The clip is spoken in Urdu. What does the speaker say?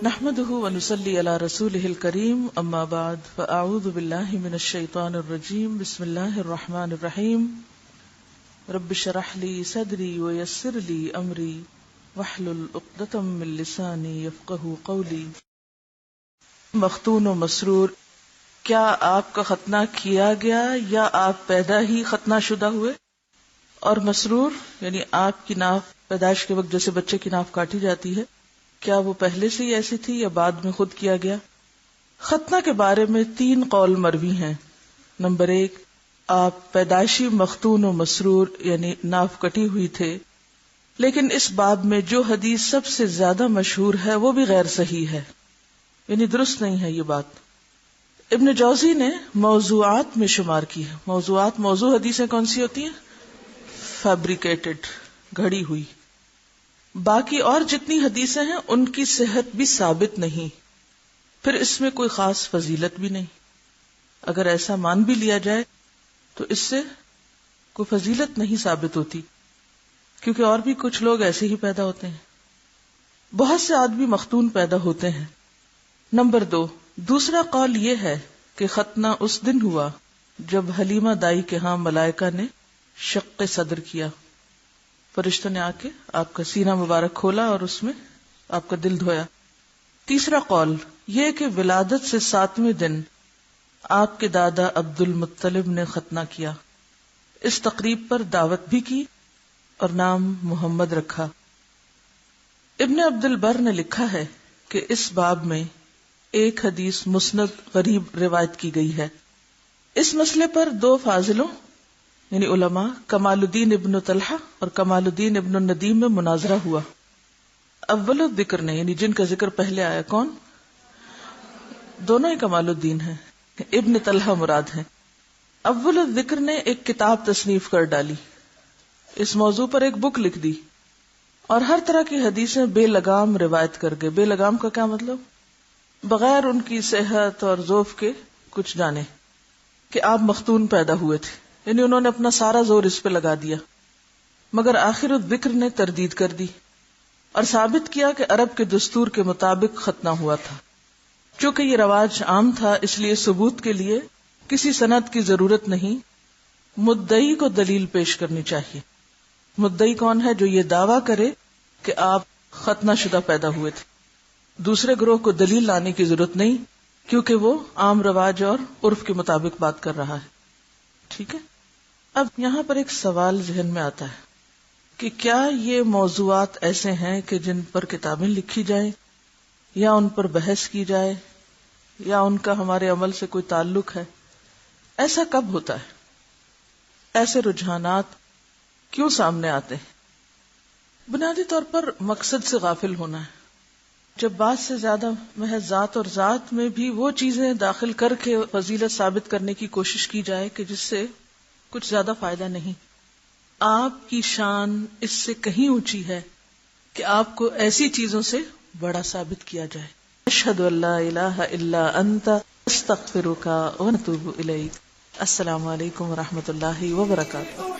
نحمده ونصلي على رسوله الكريم اما بعد فاعوذ بالله من الشيطان الرجيم بسم الله الرحمن الرحيم رب اشرح لي صدري ويسر لي امري واحلل عقدة من لساني يفقهوا قولي. مختون و مسرور، کیا آپ کا ختنہ کیا گیا یا آپ پیدا ہی ختنہ شدہ ہوئے؟ اور مسرور یعنی آپ کی ناف پیدائش کے وقت جیسے بچے کی ناف کاٹی جاتی ہے، کیا وہ پہلے سے ہی ایسی تھی یا بعد میں خود کیا گیا؟ ختنہ کے بارے میں 3 قول مروی ہیں. نمبر 1، آپ پیدائشی مختون و مسرور یعنی ناف کٹی ہوئی تھے، لیکن اس باب میں جو حدیث سب سے زیادہ مشہور ہے وہ بھی غیر صحیح ہے، یعنی درست نہیں ہے یہ بات. ابن جوزی نے موضوعات میں شمار کی ہے. موضوع حدیثیں کون سی ہوتی ہیں؟ فیبریکیٹڈ، گھڑی ہوئی. باقی اور جتنی حدیثیں ہیں ان کی صحت بھی ثابت نہیں، پھر اس میں کوئی خاص فضیلت بھی نہیں. اگر ایسا مان بھی لیا جائے تو اس سے کوئی فضیلت نہیں ثابت ہوتی، کیونکہ اور بھی کچھ لوگ ایسے ہی پیدا ہوتے ہیں. بہت سے آدمی مختون پیدا ہوتے ہیں. نمبر 2، دوسرا قول یہ ہے کہ ختنہ اس دن ہوا جب حلیمہ دائی کے ہاں ملائکہ نے شق صدر کیا، فرشتوں نے آ کے آپ کا سینہ مبارک کھولا اور اس میں آپ کا دل دھویا. تیسرا قول یہ کہ ولادت سے 7ویں دن آپ کے دادا عبد المطلب نے ختنہ کیا، اس تقریب پر دعوت بھی کی اور نام محمد رکھا. ابن عبد البر نے لکھا ہے کہ اس باب میں ایک حدیث مسند غریب روایت کی گئی ہے. اس مسئلے پر 2 فاضلوں یعنی علماء کمال الدین ابن طلحہ اور کمال الدین ابن الندیم میں مناظرہ ہوا. اول الذکر نے یعنی جن کا ذکر پہلے آیا کون؟ دونوں ہی کمال الدین ہیں، ابن طلحہ مراد ہیں. اول الذکر نے ایک کتاب تصنیف کر ڈالی، اس موضوع پر ایک بک لکھ دی اور ہر طرح کی حدیثیں بے لگام روایت کر گئے. بے لگام کا کیا مطلب؟ بغیر ان کی صحت اور ذوف کے کچھ جانے کہ آپ مختون پیدا ہوئے تھے، یعنی انہوں نے اپنا سارا زور اس پہ لگا دیا. مگر آخر الذکر نے تردید کر دی اور ثابت کیا کہ عرب کے دستور کے مطابق ختنہ ہوا تھا. چونکہ یہ رواج عام تھا اس لیے ثبوت کے لیے کسی سند کی ضرورت نہیں، مدعی کو دلیل پیش کرنی چاہیے. مدعی کون ہے؟ جو یہ دعویٰ کرے کہ آپ ختنہ شدہ پیدا ہوئے تھے. دوسرے گروہ کو دلیل لانے کی ضرورت نہیں، کیونکہ وہ عام رواج اور عرف کے مطابق بات کر رہا ہے. ٹھیک ہے. اب یہاں پر ایک سوال ذہن میں آتا ہے کہ کیا یہ موضوعات ایسے ہیں کہ جن پر کتابیں لکھی جائیں یا ان پر بحث کی جائے یا ان کا ہمارے عمل سے کوئی تعلق ہے؟ ایسا کب ہوتا ہے؟ ایسے رجحانات کیوں سامنے آتے ہیں؟ بنیادی طور پر مقصد سے غافل ہونا ہے. جب بات سے زیادہ محض ذات اور ذات میں بھی وہ چیزیں داخل کر کے فضیلت ثابت کرنے کی کوشش کی جائے کہ جس سے کچھ زیادہ فائدہ نہیں. آپ کی شان اس سے کہیں اونچی ہے کہ آپ کو ایسی چیزوں سے بڑا ثابت کیا جائے. اشہد ان لا الہ الا انت استغفرک و اتوب الیک. السلام علیکم ورحمۃ اللہ وبرکاتہ.